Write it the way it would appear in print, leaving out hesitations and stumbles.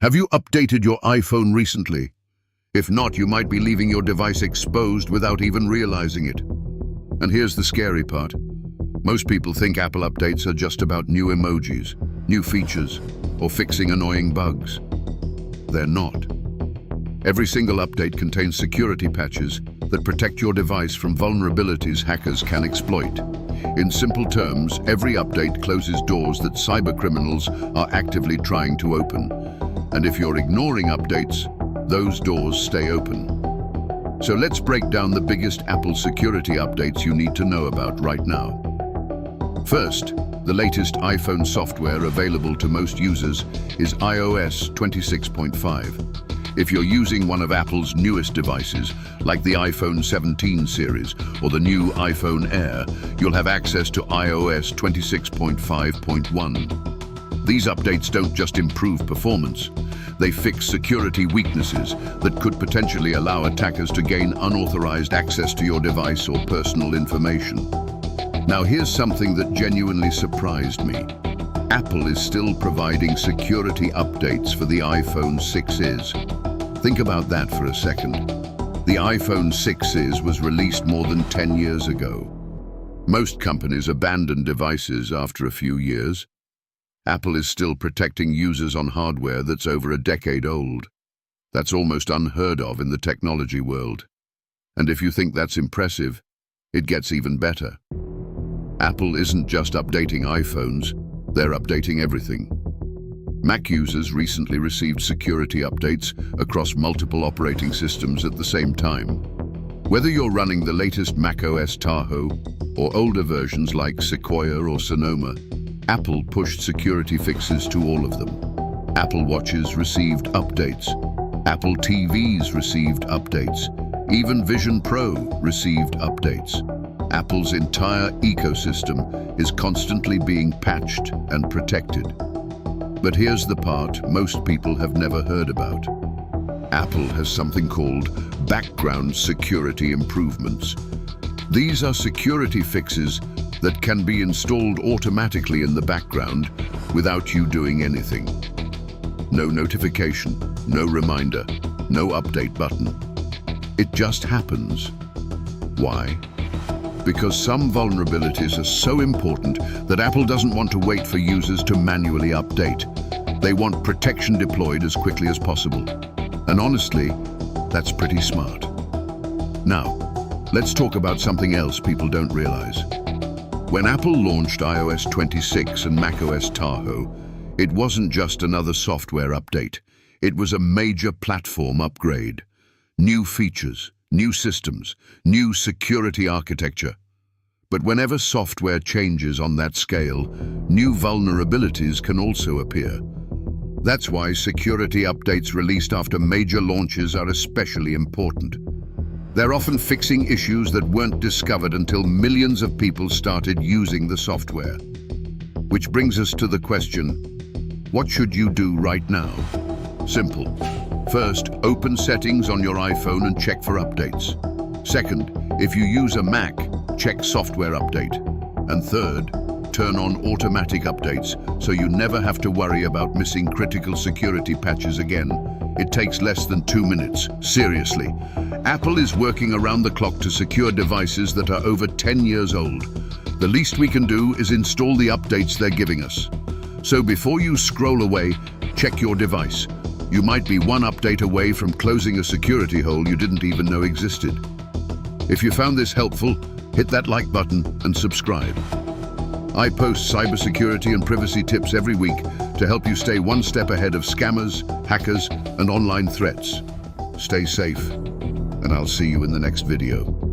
Have you updated your iPhone recently? If not, you might be leaving your device exposed without even realizing it. And here's the scary part. Most people think Apple updates are just about new emojis, new features, or fixing annoying bugs. They're not. Every single update contains security patches that protect your device from vulnerabilities hackers can exploit. In simple terms, every update closes doors that cybercriminals are actively trying to open. And if you're ignoring updates, those doors stay open. So let's break down the biggest Apple security updates you need to know about right now. First, the latest iPhone software available to most users is iOS 26.5. If you're using one of Apple's newest devices, like the iPhone 17 series or the new iPhone Air, you'll have access to iOS 26.5.1. These updates don't just improve performance, they fix security weaknesses that could potentially allow attackers to gain unauthorized access to your device or personal information. Now here's something that genuinely surprised me. Apple is still providing security updates for the iPhone 6s. Think about that for a second. The iPhone 6s was released more than 10 years ago. Most companies abandon devices after a few years. Apple is still protecting users on hardware that's over a decade old. That's almost unheard of in the technology world. And if you think that's impressive, it gets even better. Apple isn't just updating iPhones, they're updating everything. Mac users recently received security updates across multiple operating systems at the same time. Whether you're running the latest macOS Tahoe or older versions like Sequoia or Sonoma, Apple pushed security fixes to all of them. Apple Watches received updates. Apple TVs received updates. Even Vision Pro received updates. Apple's entire ecosystem is constantly being patched and protected. But here's the part most people have never heard about. Apple has something called background security improvements. These are security fixes that can be installed automatically in the background without you doing anything. No notification, no reminder, no update button. It just happens. Why? Because some vulnerabilities are so important that Apple doesn't want to wait for users to manually update. They want protection deployed as quickly as possible. And honestly, that's pretty smart. Now, let's talk about something else people don't realize. When Apple launched iOS 26 and macOS Tahoe, it wasn't just another software update. It was a major platform upgrade. New features, new systems, new security architecture. But whenever software changes on that scale, new vulnerabilities can also appear. That's why security updates released after major launches are especially important. They're often fixing issues that weren't discovered until millions of people started using the software. Which brings us to the question, what should you do right now? Simple. First, open Settings on your iPhone and check for updates. Second, if you use a Mac, check Software Update. And third, turn on automatic updates so you never have to worry about missing critical security patches again. It takes less than 2 minutes. Seriously. Apple is working around the clock to secure devices that are over 10 years old. The least we can do is install the updates they're giving us. So before you scroll away, check your device. You might be one update away from closing a security hole you didn't even know existed. If you found this helpful, hit that like button and subscribe. I post cybersecurity and privacy tips every week to help you stay one step ahead of scammers, hackers, and online threats. Stay safe, and I'll see you in the next video.